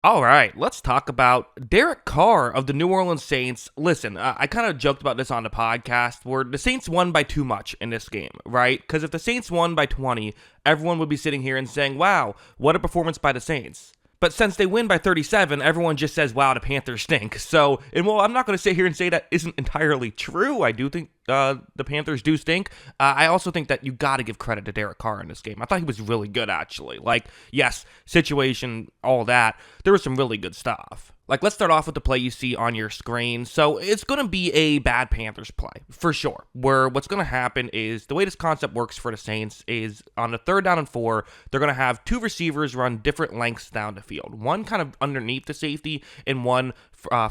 All right, let's talk about Derek Carr of the New Orleans Saints. Listen, I kind of joked about this on the podcast where the Saints won by too much in this game, right? Because if the Saints won by 20, everyone would be sitting here and saying, wow, what a performance by the Saints. But since they win by 37, everyone just says, wow, the Panthers stink. So, and well, I'm not going to sit here and say that isn't entirely true. I do think the Panthers do stink. I also think that you got to give credit to Derek Carr in this game. I thought he was really good, actually. Like, yes, situation, all that. There was some really good stuff. Like, let's start off with the play you see on your screen. So, it's going to be a bad Panthers play, for sure. Where what's going to happen is, the way this concept works for the Saints is, on the 3rd down and 4, they're going to have 2 receivers run different lengths down the field. One kind of underneath the safety, and one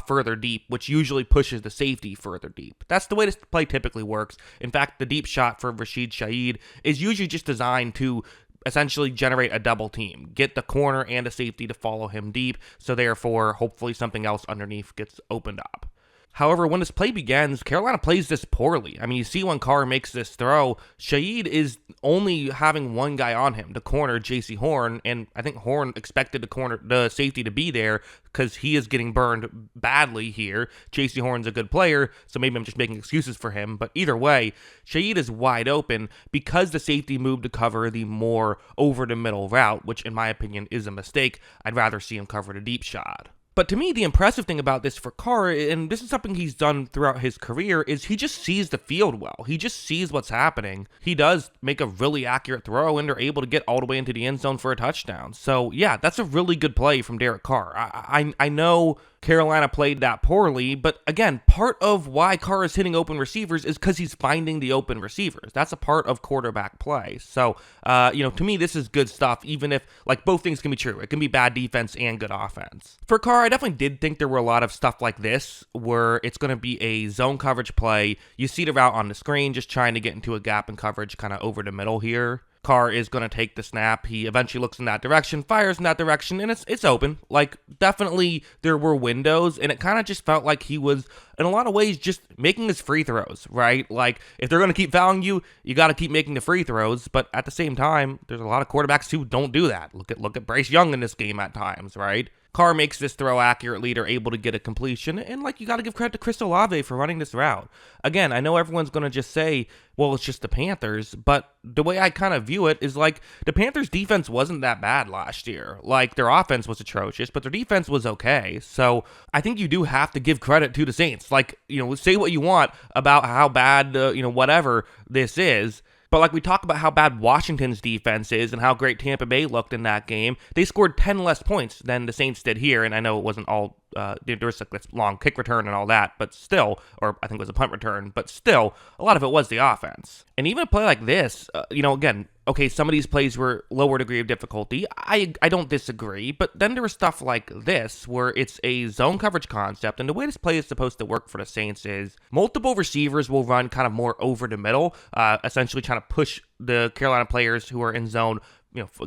further deep, which usually pushes the safety further deep. That's the way this play typically works. In fact, the deep shot for Rashid Shaheed is usually just designed to essentially generate a double team, get the corner and the safety to follow him deep, so therefore hopefully something else underneath gets opened up. However, when this play begins, Carolina plays this poorly. I mean, you see when Carr makes this throw, Shaheed is only having one guy on him, the corner, J.C. Horn, and I think Horn expected the safety to be there because he is getting burned badly here. J.C. Horn's a good player, so maybe I'm just making excuses for him, but either way, Shaheed is wide open because the safety moved to cover the more over-the-middle route, which in my opinion is a mistake. I'd rather see him cover the deep shot. But to me, the impressive thing about this for Carr, and this is something he's done throughout his career, is he just sees the field well. He just sees what's happening. He does make a really accurate throw, and they're able to get all the way into the end zone for a touchdown. So, yeah, that's a really good play from Derek Carr. I know Carolina played that poorly, but again, part of why Carr is hitting open receivers is because he's finding the open receivers. That's a part of quarterback play. So, to me, this is good stuff, even if, like, both things can be true. It can be bad defense and good offense. For Carr, I definitely did think there were a lot of stuff like this, where it's going to be a zone coverage play. You see the route on the screen, just trying to get into a gap in coverage kind of over the middle here. Carr is going to take the snap. He eventually looks in that direction, fires in that direction, and it's open. Like, definitely there were windows, and it kind of just felt like he was, in a lot of ways, just making his free throws, right? Like, if they're going to keep fouling you, you got to keep making the free throws, but at the same time, there's a lot of quarterbacks who don't do that. Look at Bryce Young in this game at times, right? Carr makes this throw accurately. They're able to get a completion. And, you got to give credit to Chris Olave for running this route. Again, I know everyone's going to just say, well, it's just the Panthers. But the way I kind of view it is, the Panthers' defense wasn't that bad last year. Their offense was atrocious, but their defense was okay. So I think you do have to give credit to the Saints. Say what you want about how bad, whatever this is. But we talk about how bad Washington's defense is and how great Tampa Bay looked in that game, they scored 10 less points than the Saints did here. And I know it wasn't all, there was this long kick return and all that, but still, or I think it was a punt return, but still, a lot of it was the offense. And even a play like this, again, okay, some of these plays were lower degree of difficulty. I don't disagree, but then there was stuff like this where it's a zone coverage concept, and the way this play is supposed to work for the Saints is multiple receivers will run kind of more over the middle, essentially trying to push the Carolina players who are in zone,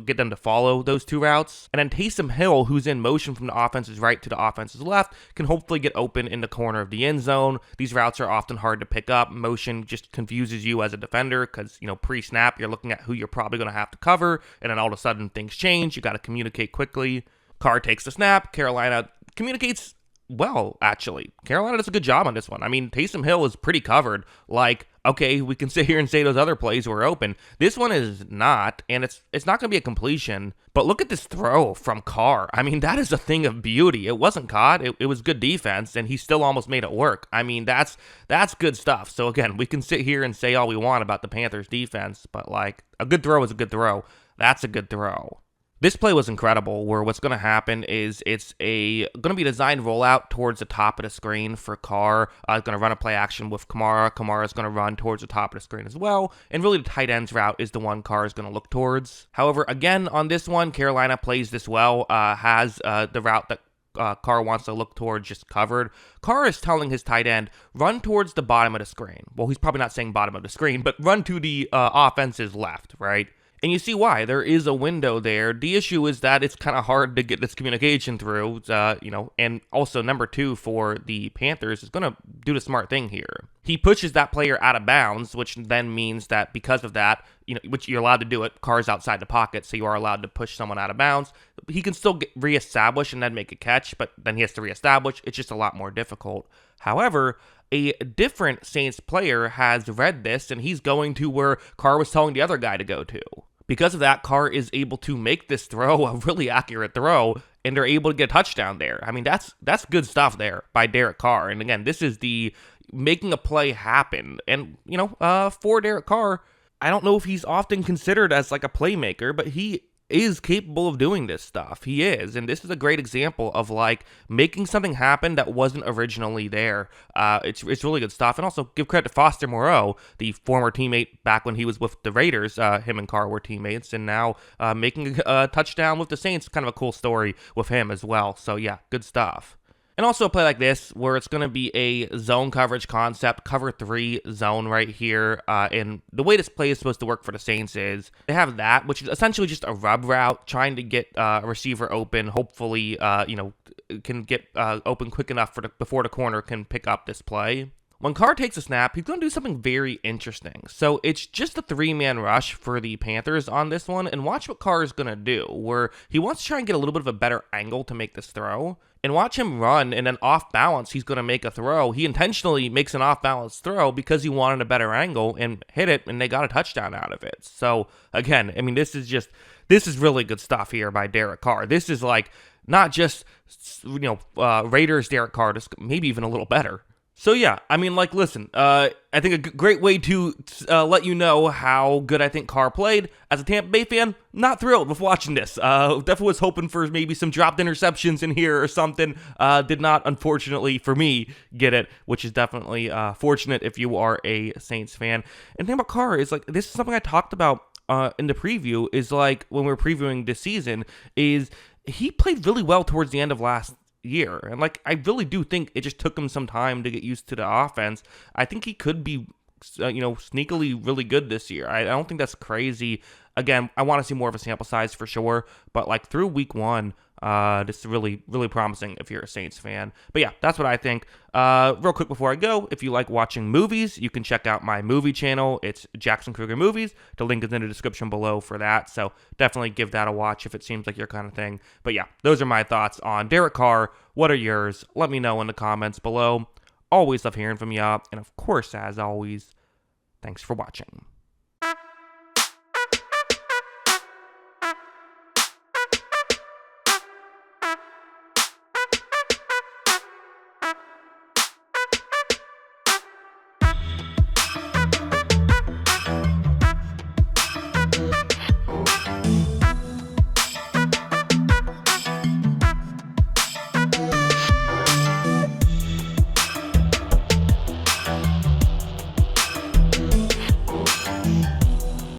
get them to follow those 2 routes. And then Taysom Hill, who's in motion from the offense's right to the offense's left, can hopefully get open in the corner of the end zone. These routes are often hard to pick up. Motion just confuses you as a defender because, pre-snap, you're looking at who you're probably going to have to cover, and then all of a sudden things change. You got to communicate quickly. Carr takes the snap. Carolina communicates well, actually. Carolina does a good job on this one. I mean, Taysom Hill is pretty covered. Okay, we can sit here and say those other plays were open. This one is not, and it's not going to be a completion. But look at this throw from Carr. I mean, that is a thing of beauty. It wasn't caught. It was good defense, and he still almost made it work. I mean, that's good stuff. So, again, we can sit here and say all we want about the Panthers' defense, but, a good throw is a good throw. That's a good throw. This play was incredible, where what's going to happen is it's going to be a designed rollout towards the top of the screen for Carr. It's going to run a play action with Kamara. Kamara's going to run towards the top of the screen as well. And really the tight end's route is the one Carr is going to look towards. However, again, on this one, Carolina plays this well, has the route that Carr wants to look towards just covered. Carr is telling his tight end, run towards the bottom of the screen. Well, he's probably not saying bottom of the screen, but run to the offense's left, right? And you see why. There is a window there. The issue is that it's kind of hard to get this communication through, and also number two for the Panthers is going to do the smart thing here. He pushes that player out of bounds, which then means that because of that, which you're allowed to do it, Carr's outside the pocket, so you are allowed to push someone out of bounds. He can still reestablish and then make a catch, but then he has to reestablish. It's just a lot more difficult. However, a different Saints player has read this, and he's going to where Carr was telling the other guy to go to. Because of that, Carr is able to make this throw a really accurate throw, and they're able to get a touchdown there. I mean, that's good stuff there by Derek Carr. And again, this is the making a play happen. And, for Derek Carr, I don't know if he's often considered as like a playmaker, but he is capable of doing this stuff. He is, and this is a great example of like making something happen that wasn't originally there. It's really good stuff. And also give credit to Foster Moreau, the former teammate back when he was with the Raiders. Him and Carr were teammates, and now making a touchdown with the Saints. Kind of a cool story with him as well. So yeah, good stuff. And also a play like this, where it's going to be a zone coverage concept, cover 3 zone right here. And the way this play is supposed to work for the Saints is they have that, which is essentially just a rub route, trying to get a receiver open. Hopefully, can get open quick enough before the corner can pick up this play. When Carr takes a snap, he's going to do something very interesting. So it's just a 3-man rush for the Panthers on this one. And watch what Carr is going to do, where he wants to try and get a little bit of a better angle to make this throw. And watch him run, and then off balance, he's going to make a throw. He intentionally makes an off balance throw because he wanted a better angle and hit it, and they got a touchdown out of it. So again, I mean, this is really good stuff here by Derek Carr. This is like not just Raiders Derek Carr, just maybe even a little better. So yeah, I mean, like, listen, I think a great way to let you know how good I think Carr played. As a Tampa Bay fan, not thrilled with watching this. Definitely was hoping for maybe some dropped interceptions in here or something. Did not, unfortunately, for me, get it, which is definitely fortunate if you are a Saints fan. And the thing about Carr is, like, this is something I talked about in the preview, is like, when we were previewing this season, is he played really well towards the end of last year. And like, I really do think it just took him some time to get used to the offense. I think he could be, sneakily really good this year. I don't think that's crazy. Again, I want to see more of a sample size for sure, but like through week 1, this is really, really promising if you're a Saints fan. But yeah, that's what I think. Real quick before I go, if you like watching movies, you can check out my movie channel. It's Jackson Kruger Movies. The link is in the description below for that. So definitely give that a watch if it seems like your kind of thing. But yeah, those are my thoughts on Derek Carr. What are yours? Let me know in the comments below. Always love hearing from you. And of course, as always, thanks for watching.